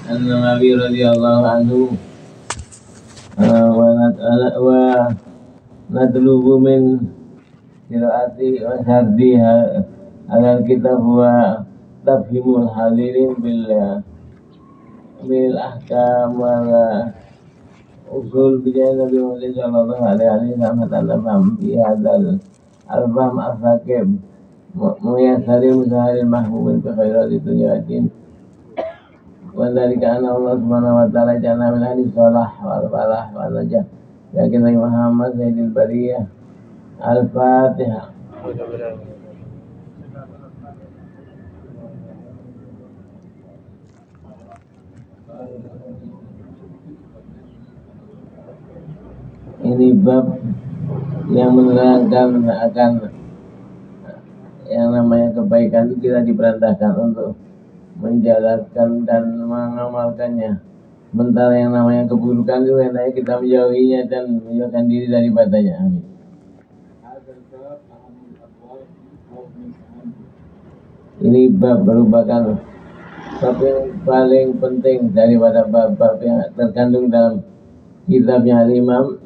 An-Nawawi radhiyallahu anhu wa nadlubu min qiraati wa sardiha alal kitab wa tafhimul hadirin bil ahkam wal usul bijaya Nabi Muhammad sallallahu alaihi wasallam fi hadzal albam asakib muyassari musaharil mahbubin fi khairati dunya wa din wa dzalika anna Allah subhanahu wa ta'ala ja'alna min ahli shalah wal falah wal najah yakin Nabi Muhammad sayyidil bariyah. Al-Fatihah. Ini bab yang menerangkan akan yang namanya kebaikan itu kita diperintahkan untuk menjalankan dan mengamalkannya. Sementara yang namanya keburukan itu hendaknya kita menjauhinya dan menjauhkan diri daripadanya. Amin. Ini bab merupakan bab yang paling penting daripada bab-bab yang terkandung dalam kitabnya Imam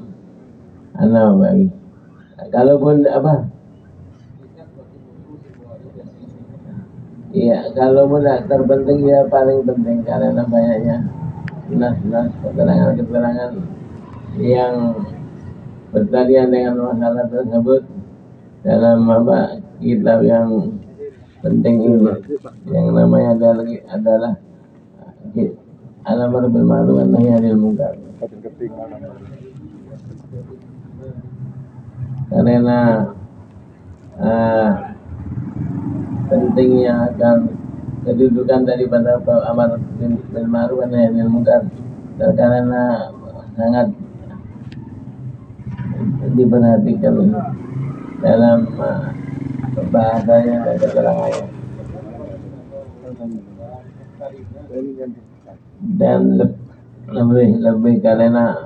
An-Nawawi. Kalaupun kalaupun terpenting ya paling penting karena banyaknya nas-nas keterangan-keterangan yang berkaitan dengan masalah tersebut dalam kitab yang penting ini yang namanya adalah Al-Amr bil Ma'ruf wa Nahy 'anil Munkar. Karena pentingnya akan kedudukan daripada amar bil ma'ruf wa nahy 'anil munkar karena sangat diperhatikan dalam bahasanya dan keterangannya dan lebih karena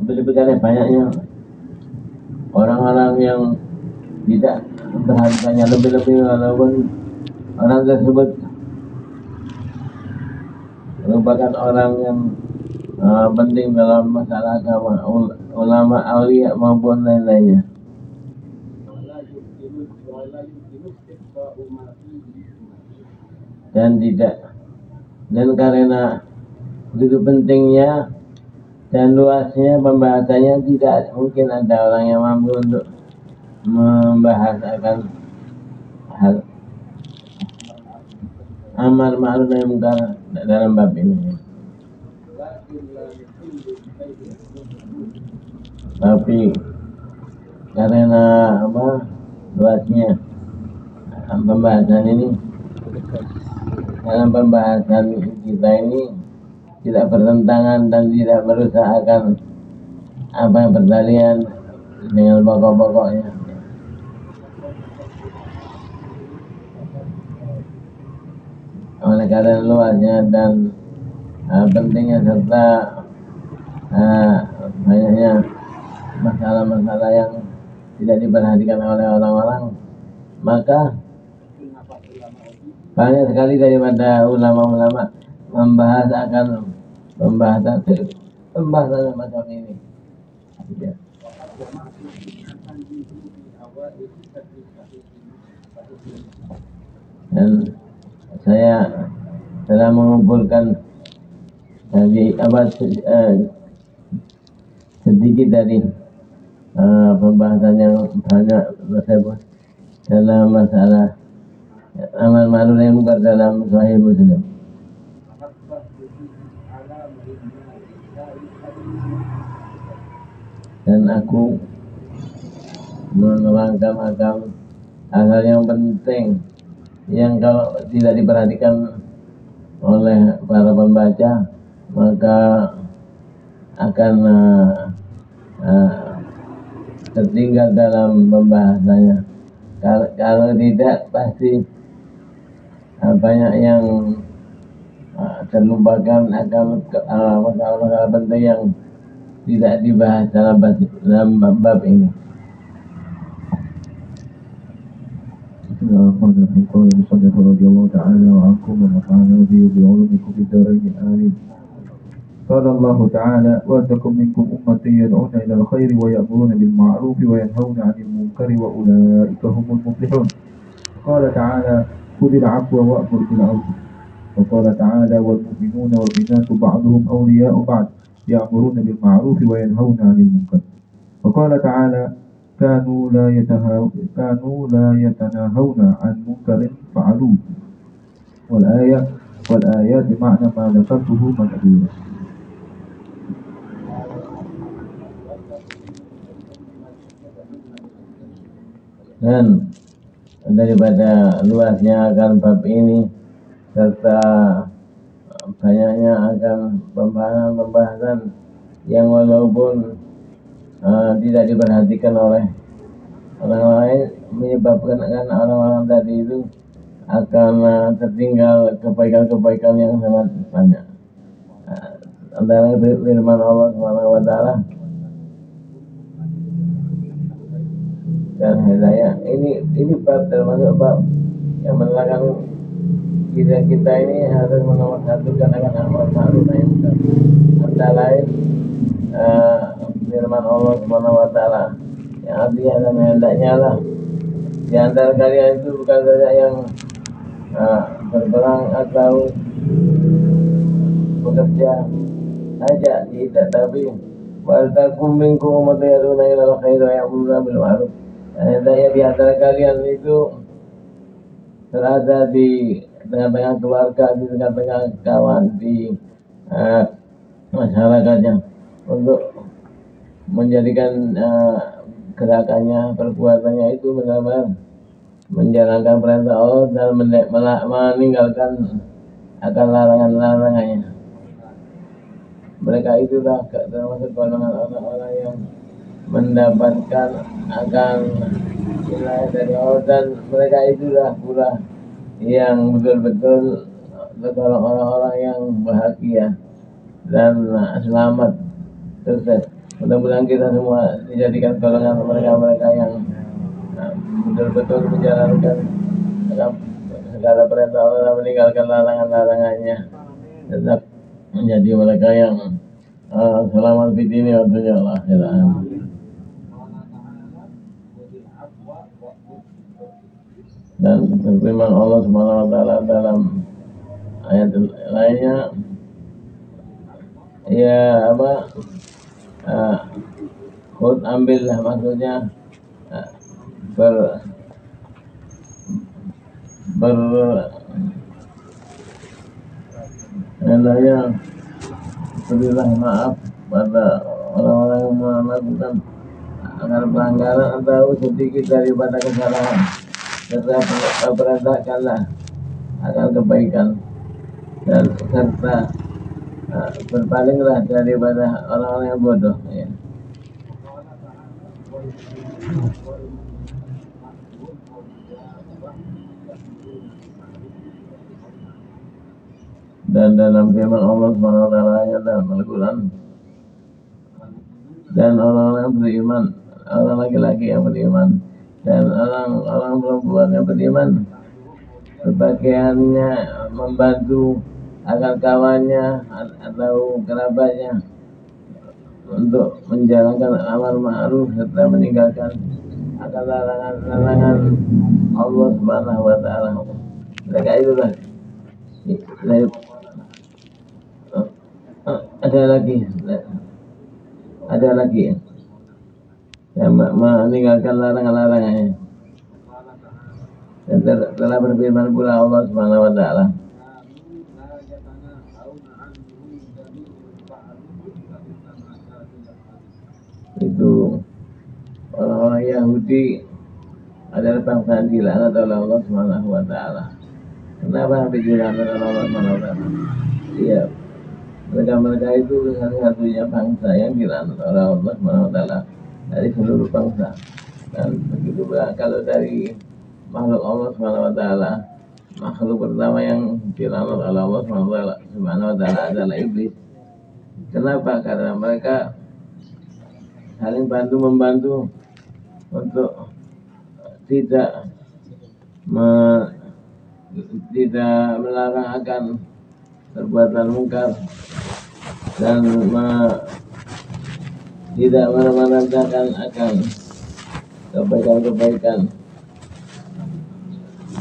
lebih karena banyaknya orang-orang yang tidak memperhatikannya lebih-lebih walaupun orang tersebut merupakan orang yang penting dalam masalah agama, ulama, aulia maupun lain-lainnya. Dan karena begitu pentingnya dan luasnya pembahasannya, tidak mungkin ada orang yang mampu untuk membahas akan hal amar ma'ruf nahi munkar dalam bab ini. Tapi karena luasnya pembahasan ini, dalam pembahasan kita ini tidak bertentangan dan tidak merusak akan apa yang bertalian dengan pokok-pokoknya. Oleh karena luasnya dan pentingnya serta banyaknya masalah-masalah yang tidak diperhatikan oleh orang-orang, maka banyak sekali daripada ulama-ulama membahas akan pembahasan macam ini. Ya. Dan saya telah mengumpulkan dari sedikit dari pembahasan yang banyak tersebut dalam masalah amar ma'ruf nahi munkar dalam Sahih Muslim. Dan aku menerangkan akan hal-hal yang penting yang kalau tidak diperhatikan oleh para pembaca maka akan tertinggal dalam pembahasannya. Kalau tidak pasti banyak yang terlupakan akan masalah-masalah penting yang tidak dibahas dalam bab ini. الرحمن الرحيم. قال المصنف رضي الله تعالى عنكم ونفعنا به بعلومكم في الدارين آمين. قال الله تعالى: وَلْتَكُنْ مِنكُمْ أُمَّةٌ يَدْعُونَ إِلَى الْخَيْرِ وَيَأْمُرُونَ بِالْمَعْرُوفِ وَيَنْهَوْنَ عَنِ الْمُنكَرِ وَأُولَئِكَ هُمُ الْمُفْلِحُونَ. قال تعالى: خذ العفو وأمر بالعرف. وقال تعالى: والمؤمنون والمؤمنات بعضهم أولياء بعض يأمرون بالمعروف وينهون عن المنكر. وقال تعالى: كانوا لا يتناهون عن منكر فعلوه. والآيات بمعنى ما ذكرته مكثورة. Dan daripada luasnya akan bab ini serta banyaknya akan pembahasan yang walaupun tidak diperhatikan oleh orang lain, menyebabkan orang-orang tadi itu akan tertinggal kebaikan-kebaikan yang sangat banyak. Antara firman Allah Subhanahu wa taala dan hidayah, ini bab termasuk bab yang menerangkan kita ini harus menomorsatukan akan amal ma'ruf nahi munkar. Antara lain firman Allah Subhanahu wa taala yang artinya dan hendaknya lah di antara kalian itu bukan saja yang berperang atau bekerja saja, tidak, tapi wal takum minkum ummatun yad'una ilal khairi wa ya'muruna bil ma'ruf. Hendaknya di antara kalian itu berada di tengah-tengah keluarga, di tengah-tengah kawan, di masyarakatnya, untuk menjadikan gerakannya, perbuatannya itu benar-benar menjalankan perintah Allah dan meninggalkan akan larangan-larangannya. Mereka itulah termasuk golongan orang-orang yang mendapatkan akan wilayah dari Allah, dan mereka itulah pula yang betul-betul tergolong orang-orang yang bahagia dan selamat, sukses. Mudah-mudahan kita semua dijadikan golongan mereka-mereka yang betul-betul menjalankan segala perintah Allah, meninggalkan larangan-larangannya, tetap menjadi mereka yang selamat di dunia dan dunia akhirat. Dan berfirman Allah Subhanahu wa taala dalam ayat lainnya, ya khud, ambillah, maksudnya hendaknya berilah maaf pada orang-orang yang melakukan agar pelanggaran atau sedikit daripada kesalahan, serta perintahkanlah akan kebaikan, dan serta berpalinglah daripada orang-orang yang bodoh, ya. Dan dalam firman Allah Subhanahu wa taala dalam Al-Qur'an, dan orang-orang yang beriman, orang laki-laki yang beriman dan orang perempuan yang beriman, sebagiannya membantu agar kawannya atau kerabatnya untuk menjalankan amar ma'ruf serta meninggalkan akan larangan-larangan Allah Subhanahu wa taala. Mereka itulah ada lagi yang meninggalkan larangan-larangannya. Dan telah berfirman pula Allah Subhanahu wa taala, itu orang-orang Yahudi adalah bangsa yang dilaknat oleh Allah Subhanahu wa taala. Kenapa dilaknat oleh Allah Subhanahu wa taala? Iya, mereka itu satu-satunya bangsa yang dilaknat oleh Allah Subhanahu wa taala dari seluruh bangsa. Dan begitu pula kalau dari makhluk Allah Subhanahu wa taala, makhluk pertama yang dilaknat oleh Allah Subhanahu wa taala adalah iblis. Kenapa? Karena mereka saling bantu-membantu untuk tidak tidak melarang akan perbuatan mungkar dan tidak merendahkan akan kebaikan-kebaikan,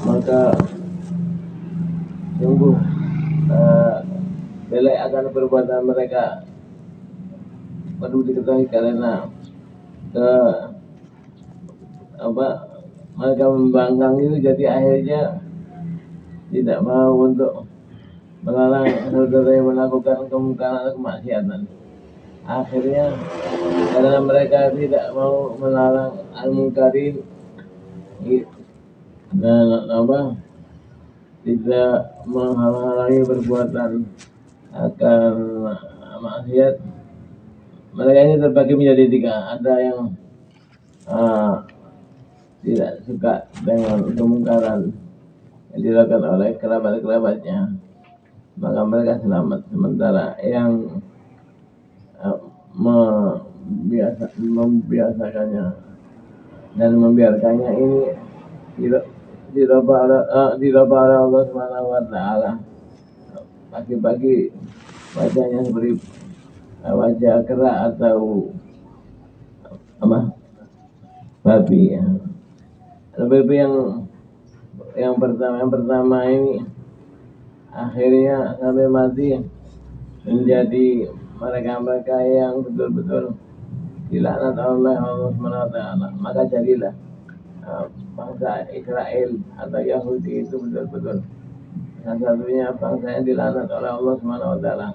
maka sungguh belai akan perbuatan mereka perlu diketahui, karena mereka membangkang itu, jadi akhirnya tidak mau untuk melarang saudara yang melakukan kemungkaran atau kemaksiatan. Akhirnya karena mereka tidak mau melarang al-munkarin dan tidak menghalangi perbuatan akan maksiat, mereka ini terbagi menjadi tiga. Ada yang tidak suka dengan kemungkaran yang dilakukan oleh kerabat-kerabatnya, maka mereka selamat. Sementara yang membiasakannya dan membiarkannya ini dirubah oleh Allah Subhanahu wa Ta'ala. Pagi-pagi wajahnya seperti wajah kera atau babi ya. Babi yang pertama ini akhirnya sampai mati menjadi mereka yang betul-betul dilaknat oleh Allah Subhanahu wa Ta'ala. Maka jadilah bangsa Israel atau Yahudi itu betul-betul salah satunya bangsa yang dilaknat oleh Allah Subhanahu wa Ta'ala.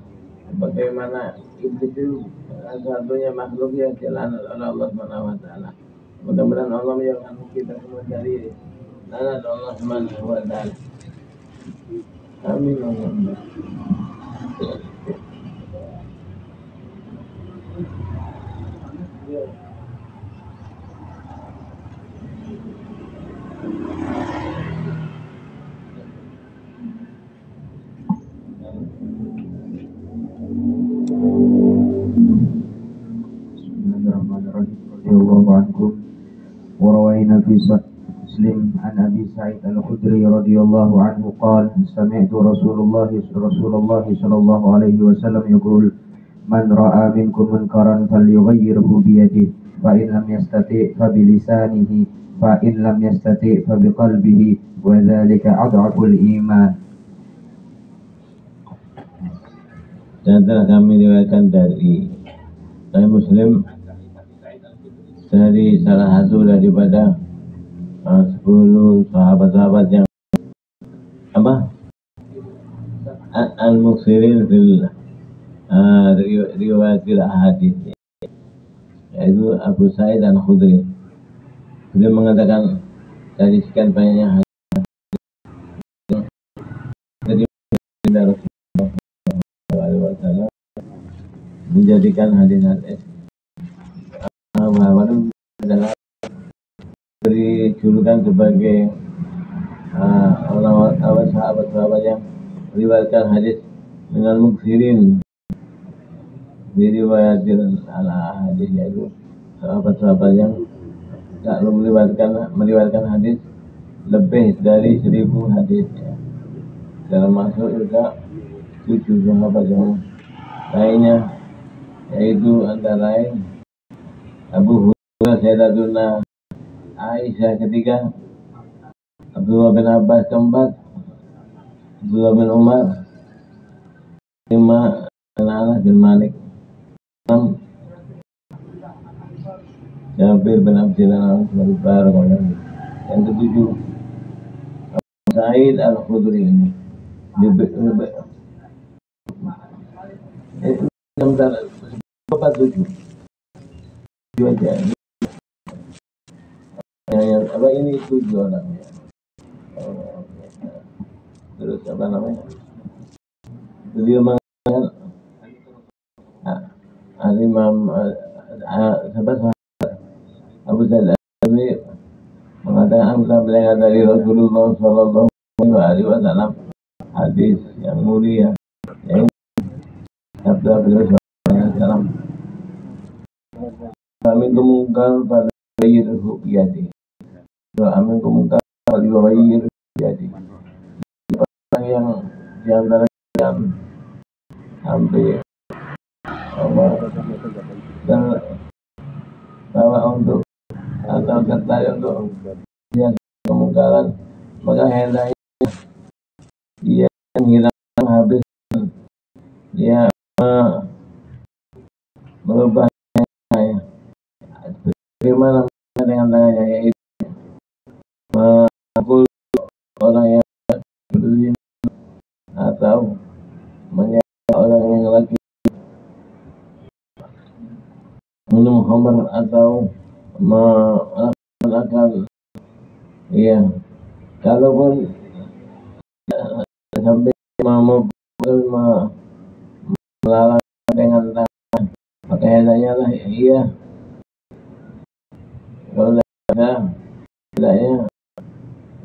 Bagaimana iblis itu salah satunya makhluk yang dilaknat oleh Allah Subhanahu wa Ta'ala. Mudah-mudahan Allah menjauhkan kita semua dari laknat Allah Subhanahu wa Ta'ala. Amin. وروينا في مسلم عن أبي سعيد الخدري رضي الله عنه قال سمعت رسول الله صلى الله عليه وسلم يقول من رأى منكم منكرا فليغيره بيده فإن لم يستطع فبلسانه فإن لم يستطع فبقلبه وذلك أضعف الإيمان. Dan telah kami riwayatkan dari Sahih Muslim dari salah satu daripada 10 sahabat-sahabat yang al-muksirin fil riwayatil hadis, yaitu Abu Sa'id al-Khudri. Beliau mengatakan dari sekian banyaknya hadis dari Rasulullah SAW menjadikan hadis-hadis bahwa adalah beri julukan sebagai sahabat-sahabat yang meriwayatkan hadis dengan muksirin diriwayatil ala hadis, yaitu sahabat-sahabat yang tak meriwayatkan hadis lebih dari 1000 hadis ya. Termasuk juga 7 sahabat yang lainnya, yaitu antara lain Abu Hurairah, Sayyidatuna Aisyah ketiga, Abdullah bin Abbas keempat, Abdullah bin Umar lima, dan Anas bin Malik enam, Jabir bin Abdillah yang ketujuh Abu Sa'id al-Khudri ini itu sementara 47 aja. Apa ini 7 orang ya. Terus apa namanya? Beliau mengatakan Imam sahabat Abu Sa'id mengatakan aku mendengar dari Rasulullah Sallallahu Alaihi Wasallam hadis yang mulia, yang sabda beliau Sallallahu Alaihi Wasallam, kami kemungkinan pada yaitu biadi. Amin kemungkinan pada yaitu antara yang hampir terbawa untuk atau tertarik untuk dia kemungkaran, maka hendaknya dia menghilangkan habis, dia merubahnya, bagaimana dengan tangannya, yaitu memukul orang yang berzina atau menyeret orang yang lagi minum khamr atau melakukan iya, kalaupun sampai melarang dengan tangan, maka hendaknya lah iya, kalau tidak hendaknya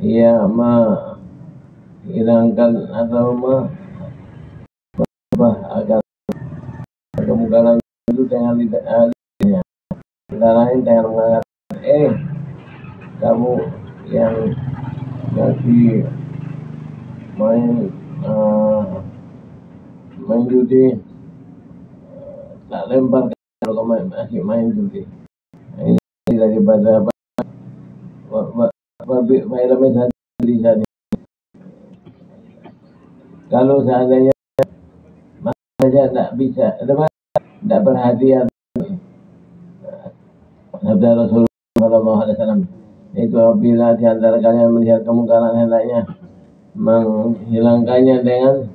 ia menghilangkan atau merubah agar kemungkaran itu dengan lidahnya. Kita lain dengan mengatakan, kamu yang lagi main judi, tak lempar kalau masih main judi. Nah, ini daripada faedah di sana. Kalau seandainya saja tidak bisa, tidak perhatian, sabda Rasulullah SAW, itu apabila di antara kalian melihat kemungkaran, hendaknya menghilangkannya dengan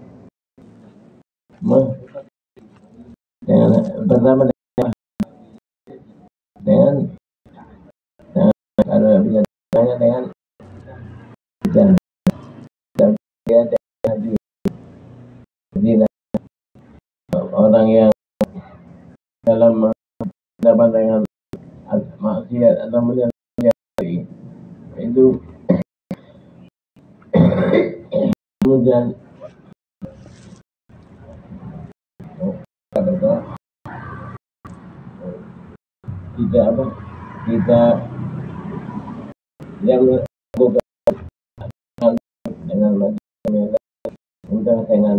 pertama dengan kalau bisa dengan dan jadi orang yang dalam mendapat dengan maksiat atau melihat itu kemudian kita yang melakukan dengan macam udah dengan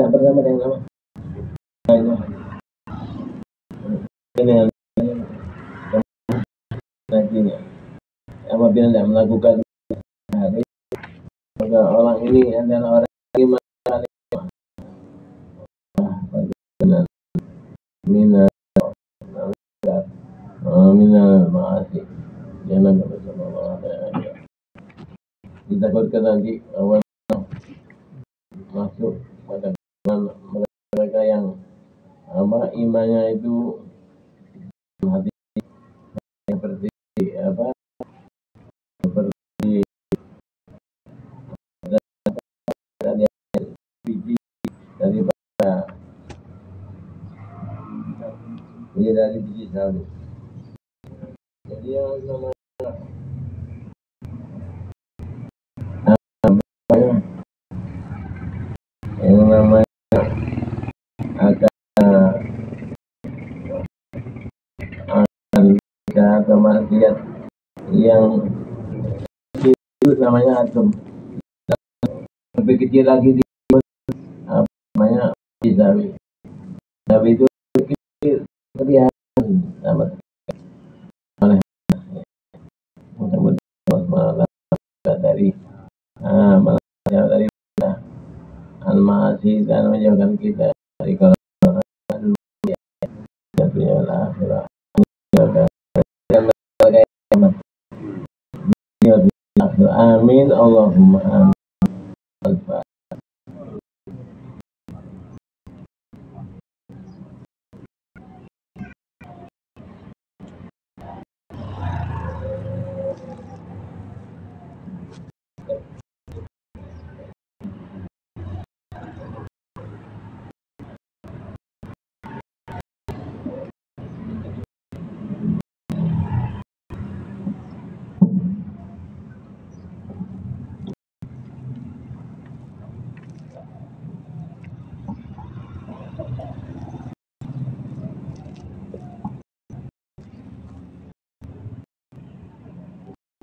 bersama dengan dengan nantinya apabila tidak melakukan hari, maka orang ini adalah orang yang minal ma'asi, jangan ditakutkan nanti awal masuk pada mereka yang imannya itu hati seperti seperti biji daripada dari biji sawi. Jadi yang namanya atau maksiat yang itu namanya atom, lebih kecil lagi namanya sawi. Sawi itu kecil kelihatan sama oleh mudah-mudahan dari dari al-ma'asi dan menjauhkan kita dari kalau jatuhnya akhirat. Amin Allahumma amin.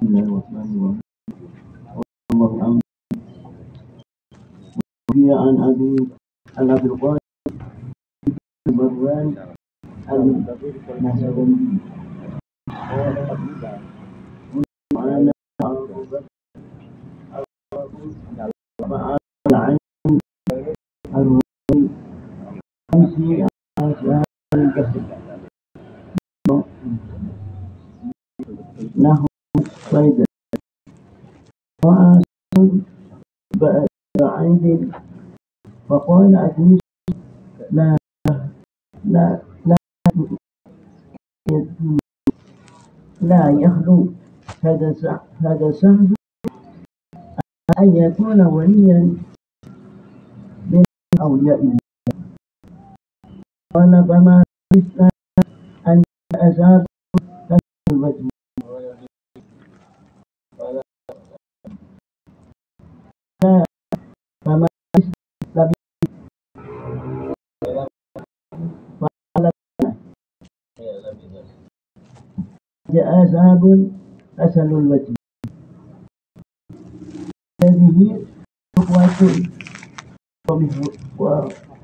Bismillahirrahmanirrahim. الله عن أبي القاسم مروان المهزومي وأنا عن الرومي أمسي عن الكسر نحو صيدا وأصل بعيد فقال أتني لا لا لا لا يخلو هذا سهل أن يكون وليا من أولياء الله. قال فما مثل أن أزاد الوجه فما مثل جاء أصحاب أسل الوجه هذه أخوة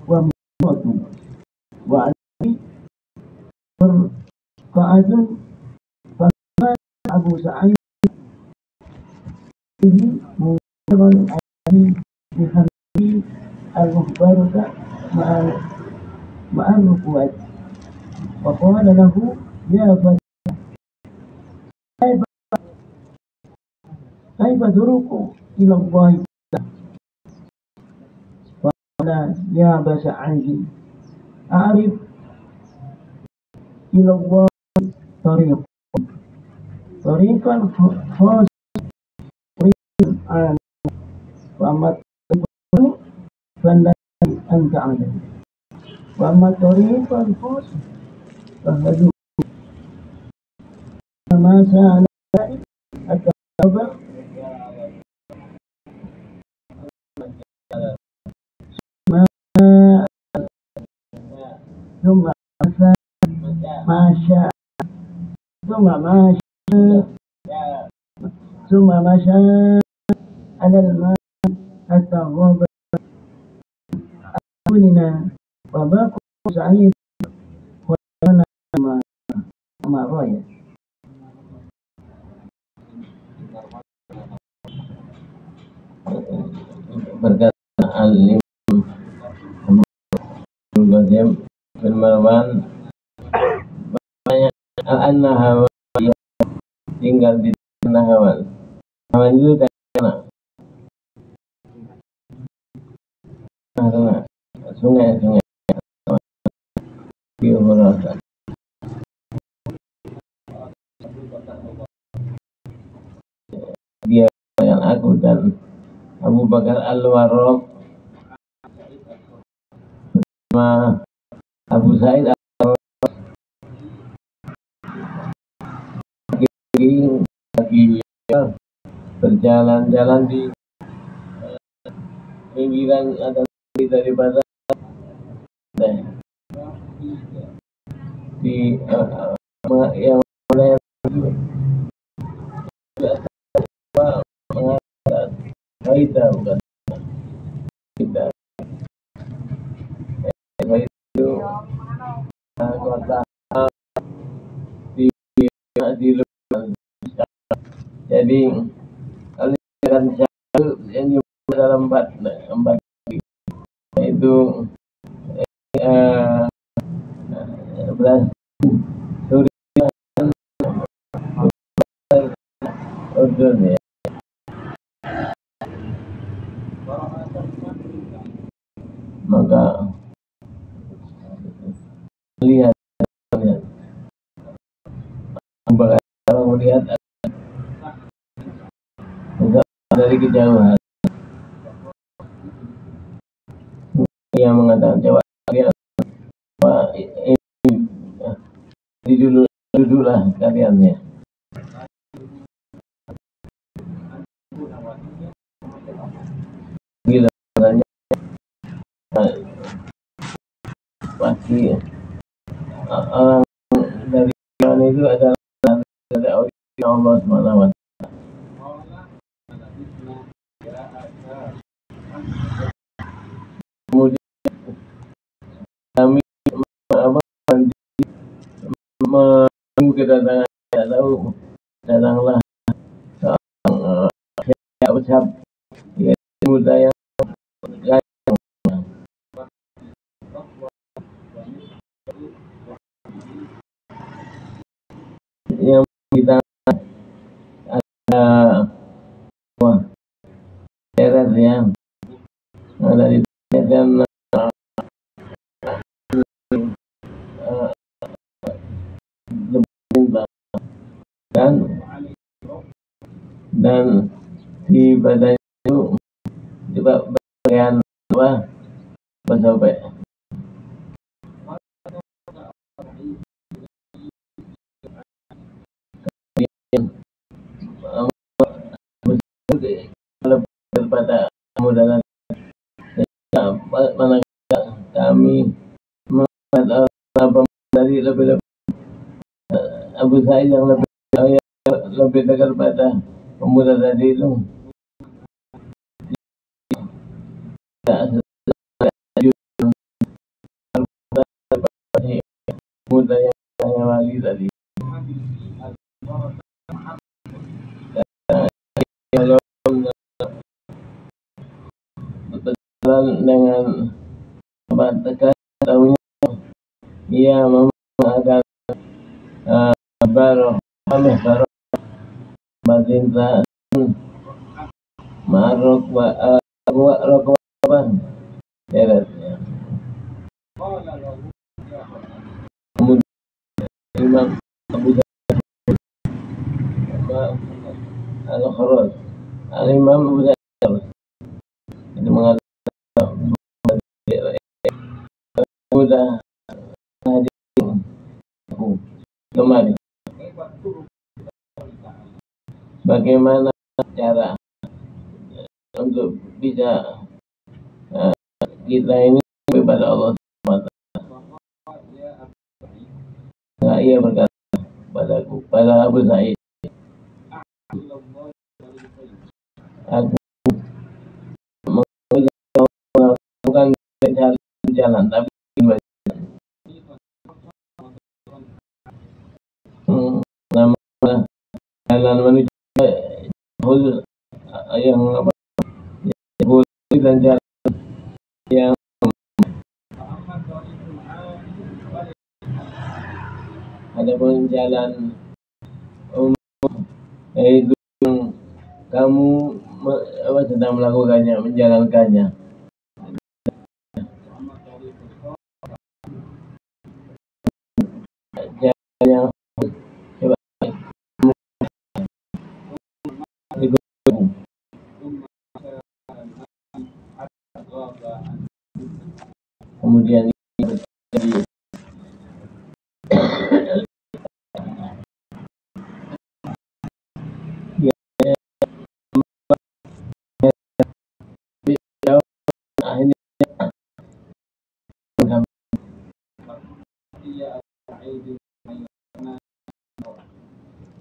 ومهوة وعليه فرقعة فقال أبو سعيد موسر عليه بحمله المخبرة مع الركوات وقال له يا فتى كيف ترك إلى الله؟ قال يا أبا سعيد أعرف إلى الله طريقا خاص عام وأما الطريق فلا أنت عليه وأما الطريق الخاص فهدوء ما سأل التوبة ثم ما شاء ثم مشى على الماء حتى غاب أعيننا وباقوا سعيد وأنا ما راية berkata Al-Imam Ibnu Qasim bin Marwan banyak Al-Nahawi tinggal di Nahawan. Nahawan itu karena sungai di Khurasan. Dia yang aku dan Abu Bakar Al-Warraq bersama Abu Sa'id lagi berjalan-jalan di pinggiran atau daripada di yang mulai kita bukan kita itu kota di luar. Jadi aliran syahdu yang dalam empat itu beras Suriah Urdun ya. Maka lihat kalau melihat dari kejauhan yang mengatakan coba lihat ini dululah kaliannya. Gila pasti orang dari Iran itu adalah dari Allah SWT. menunggu kedatangan, tidak tahu datanglah seorang siap muda yang kita ada teras yang ada di dan dan di badan itu coba bagian sampai kepada kemudahan mana kami dari lebih Abu Sa'id yang lebih dekat pada pemuda tadi itu pemuda yang wali tadi dengan tekan tahunya ia akan baroh batinta marok rokaban deratnya kemudian Imam Abu Al-Kharaj Al-Imam Abu Sa'id itu mengatakan mudah hadir kemari bagaimana cara untuk bisa kita ini kepada Allah SWT. Nah, ia berkata padaku, pada Abu Sa'id, aku bukan jalan tapi nama jalan menuju khusus yang apa dan jalan yang ada pun jalan yaitu kamu sedang melakukannya, menjalankannya. Jalan yang coba kemudian jadi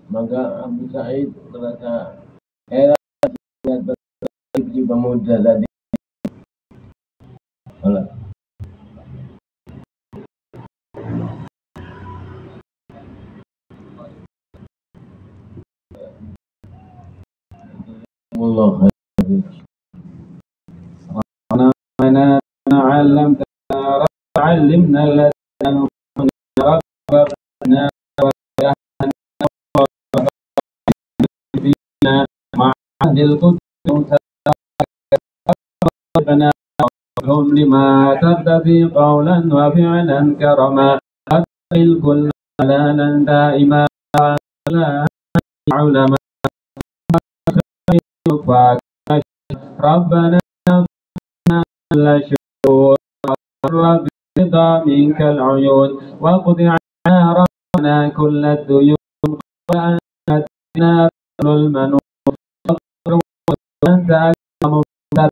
maka Abu Sa'id merasa heran dengan si pemuda tadi. Allah Rabbana علمتنا علمنا الذي ربنا مع عهد القدس ربنا هم لما ترتدي قولا وفعلا كرما أدخل كل حلالا دائما لا علما ربنا لا شكور رب رضا منك العيون وقض عنا ربنا كل الديون وأنتنا المنون وأنت أكرم الله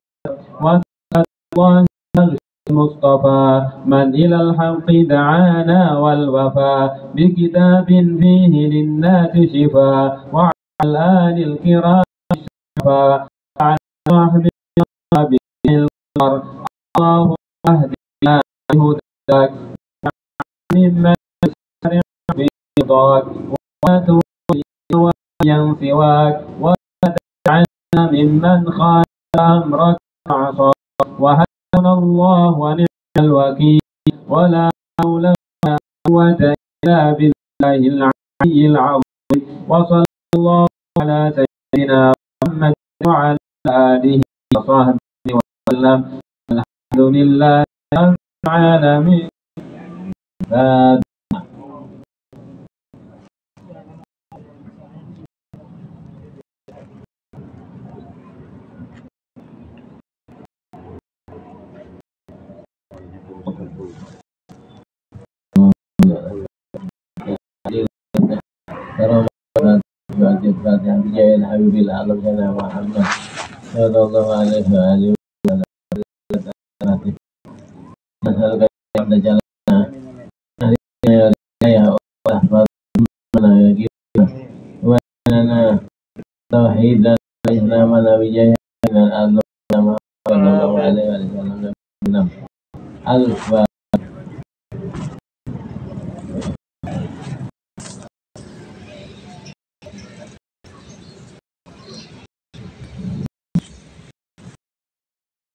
المصطفى من إلى الحق دعانا والوفاء بكتاب فيه للناس شفاء وعلى الآل الكرام شفاء على صحبه اللهم اهدنا بهداك ممن يسرع رضاك ولا تولي وليا سواك ولا تجعلنا ممن خالف أمرك وعصاك وحسبنا الله ونعم الوكيل ولا حول ولا قوة إلا بالله العلي العظيم وصلى الله على سيدنا محمد وعلى آله وصحبه وسلم الحمد لله رب العالمين. بجاه الحبيب الأعظم سيدنا محمد صلى الله عليه وآله وسلم نسألك أن تجعلنا يا واحفظنا ويجيبنا وأننا توحيدا وإسلامنا بجاه الأعظم صلى الله عليه وسلم.